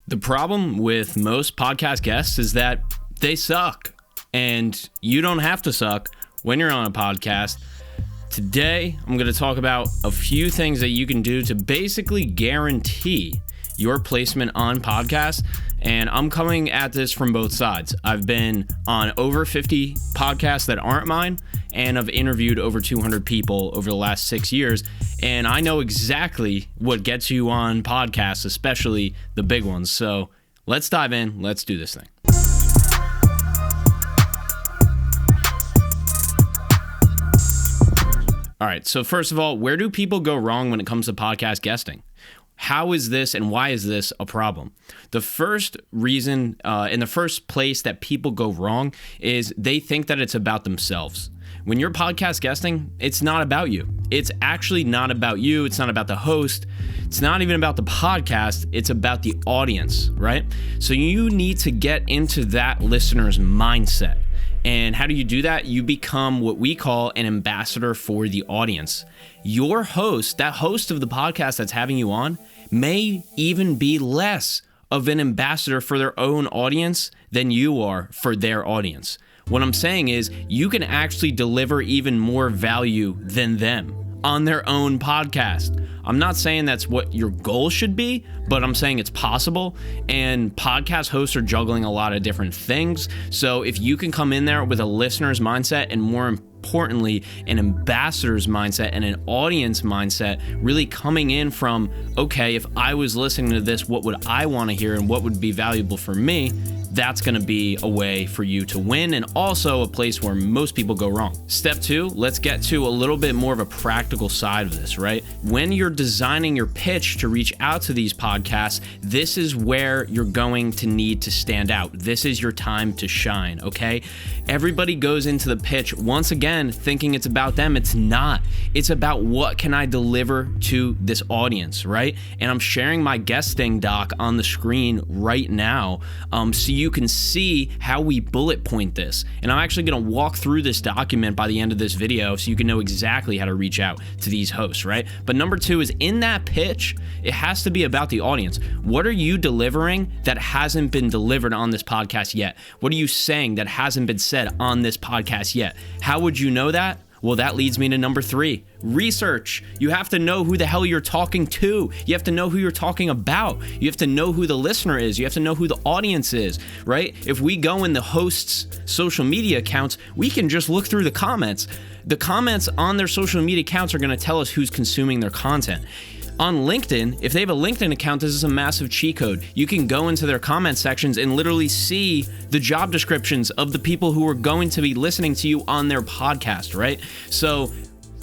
The problem with most podcast guests is that they suck, and you don't have to suck when you're on a podcast. Today, I'm going to talk about a few things that you can do to basically guarantee your placement on podcasts, and I'm coming at this from both sides. I've been on over 50 podcasts that aren't mine, and I've interviewed over 200 people over the last 6 years, and I know exactly what gets you on podcasts, especially the big ones. So let's dive in. Let's do this thing. All right, so first of all, where do people go wrong when it comes to podcast guesting? How is this and why is this a problem? The first reason, in the first place that people go wrong is they think that it's about themselves. When you're podcast guesting, it's not about you. It's actually not about you. It's not about the host. It's not even about the podcast. It's about the audience, right? So you need to get into that listener's mindset. And how do you do that? You become what we call an ambassador for the audience. Your host, that host of the podcast that's having you on, may even be less of an ambassador for their own audience than you are for their audience. What I'm saying is you can actually deliver even more value than them on their own podcast. I'm not saying that's what your goal should be, but I'm saying it's possible, and podcast hosts are juggling a lot of different things. So if you can come in there with a listener's mindset, and more importantly, an ambassador's mindset and an audience mindset, really coming in from, okay, if I was listening to this, what would I want to hear and what would be valuable for me? That's going to be a way for you to win, and also a place where most people go wrong. Step 2, let's get to a little bit more of a practical side of this, right? When you're designing your pitch to reach out to these podcasts, this is where you're going to need to stand out. This is your time to shine, okay? Everybody goes into the pitch, once again, thinking it's about them. It's not. It's about what can I deliver to this audience, right? And I'm sharing my guesting doc on the screen right now, so you can see how we bullet point this. And I'm actually going to walk through this document by the end of this video so you can know exactly how to reach out to these hosts, right? But number 2 is in that pitch, it has to be about the audience. What are you delivering that hasn't been delivered on this podcast yet? What are you saying that hasn't been said on this podcast yet? How would you know that? Well, that leads me to number 3, research. You have to know who the hell you're talking to. You have to know who you're talking about. You have to know who the listener is. You have to know who the audience is, right? If we go in the host's social media accounts, we can just look through the comments. The comments on their social media accounts are going to tell us who's consuming their content. On LinkedIn, if they have a LinkedIn account, this is a massive cheat code. You can go into their comment sections and literally see the job descriptions of the people who are going to be listening to you on their podcast, right? So,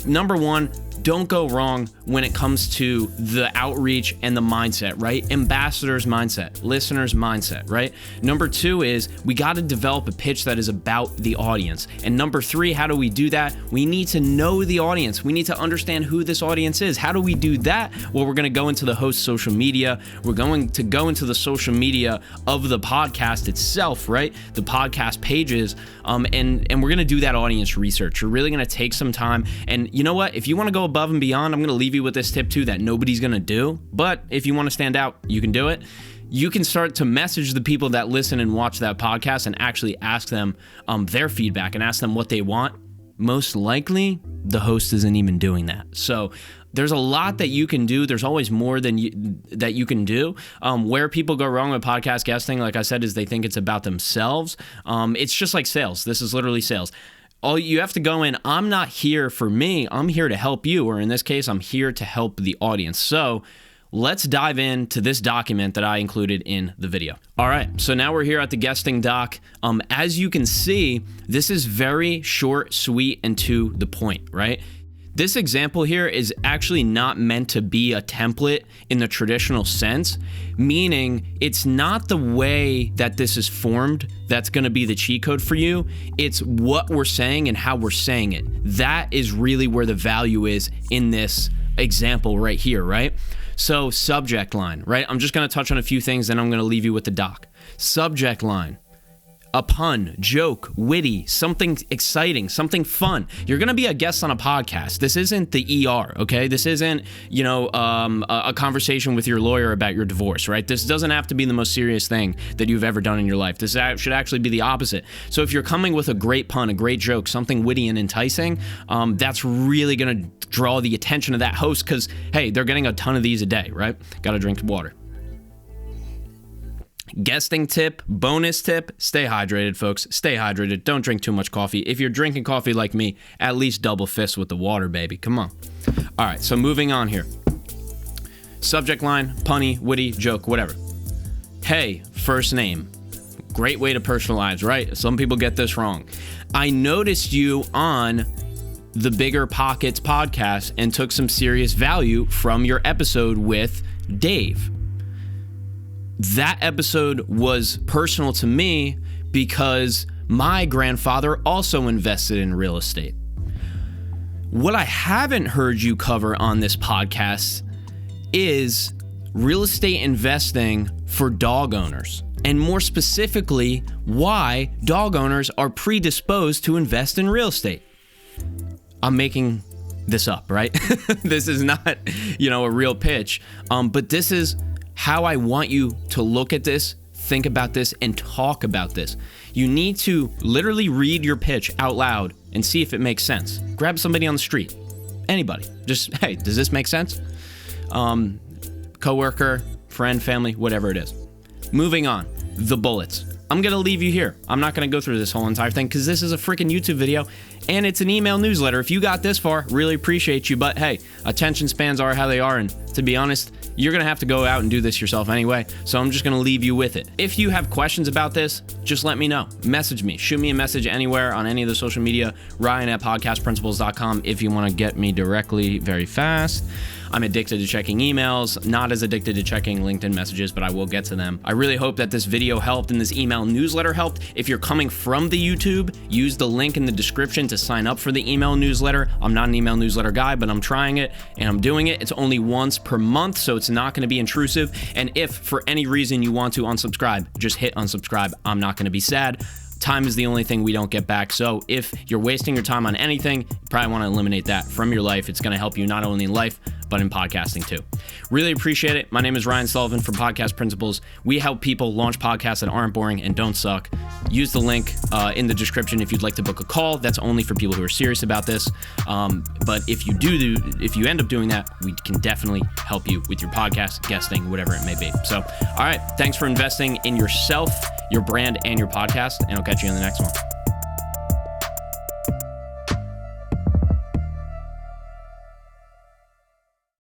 number 1, don't go wrong when it comes to the outreach and the mindset, right? Ambassador's mindset, listener's mindset, right? Number 2 is we got to develop a pitch that is about the audience. And number 3, how do we do that? We need to know the audience. We need to understand who this audience is. How do we do that? Well, we're going to go into the host's social media. We're going to go into the social media of the podcast itself, right? The podcast pages, and we're going to do that audience research. You're really going to take some time. And you know what? If you want to go above and beyond, I'm going to leave you with this tip too that nobody's going to do. But if you want to stand out, you can do it. You can start to message the people that listen and watch that podcast and actually ask them their feedback and ask them what they want. Most likely, the host isn't even doing that. So there's a lot that you can do. There's always more than that you can do. Where people go wrong with podcast guesting, like I said, is they think it's about themselves. It's just like sales. This is literally sales. All you have to go in, I'm not here for me, I'm here to help you, or in this case, I'm here to help the audience. So let's dive into this document that I included in the video. All right, so now we're here at the guesting doc. As you can see, this is very short, sweet, and to the point, right? This example here is actually not meant to be a template in the traditional sense, meaning it's not the way that this is formed that's going to be the cheat code for you. It's what we're saying and how we're saying it. That is really where the value is in this example right here, right? So subject line, right? I'm just going to touch on a few things, then I'm going to leave you with the doc. Subject line. a pun, joke, witty, something exciting, something fun. You're going to be a guest on a podcast. This isn't the ER, okay? This isn't, a conversation with your lawyer about your divorce, right? This doesn't have to be the most serious thing that you've ever done in your life. This should actually be the opposite. So if you're coming with a great pun, a great joke, something witty and enticing, that's really going to draw the attention of that host because, hey, they're getting a ton of these a day, right? Got to drink water. Guesting tip, bonus tip, stay hydrated, folks. Stay hydrated. Don't drink too much coffee. If you're drinking coffee like me, at least double fist with the water, baby. Come on. All right, so moving on here. Subject line, punny, witty, joke, whatever. Hey, first name. Great way to personalize, right? Some people get this wrong. I noticed you on the Bigger Pockets podcast and took some serious value from your episode with Dave. That episode was personal to me because my grandfather also invested in real estate. What I haven't heard you cover on this podcast is real estate investing for dog owners, and more specifically, why dog owners are predisposed to invest in real estate. I'm making this up, right? This is not, a real pitch, but this is how I want you to look at this, think about this, and talk about this. You need to literally read your pitch out loud and see if it makes sense. Grab somebody on the street, anybody. Just, hey, does this make sense? Coworker, friend, family, whatever it is. Moving on, the bullets. I'm going to leave you here. I'm not going to go through this whole entire thing because this is a freaking YouTube video and it's an email newsletter. If you got this far, really appreciate you. But hey, attention spans are how they are. And to be honest, you're going to have to go out and do this yourself anyway. So I'm just going to leave you with it. If you have questions about this, just let me know. Message me. Shoot me a message anywhere on any of the social media. Ryan@podcastprinciples.com if you want to get me directly very fast. I'm addicted to checking emails, not as addicted to checking LinkedIn messages, but I will get to them. I really hope that this video helped and this email newsletter helped. If you're coming from the YouTube, use the link in the description to sign up for the email newsletter. I'm not an email newsletter guy, but I'm trying it and I'm doing it. It's only once per month, so it's not going to be intrusive. And if for any reason you want to unsubscribe, just hit unsubscribe. I'm not going to be sad. Time is the only thing we don't get back. So if you're wasting your time on anything, you probably want to eliminate that from your life. It's going to help you not only in life, but in podcasting too. Really appreciate it. My name is Ryan Sullivan from Podcast Principles. We help people launch podcasts that aren't boring and don't suck. Use the link in the description if you'd like to book a call. That's only for people who are serious about this. But if you end up doing that, we can definitely help you with your podcast, guesting, whatever it may be. So, all right. Thanks for investing in yourself, your brand, and your podcast, and I'll catch you in the next one.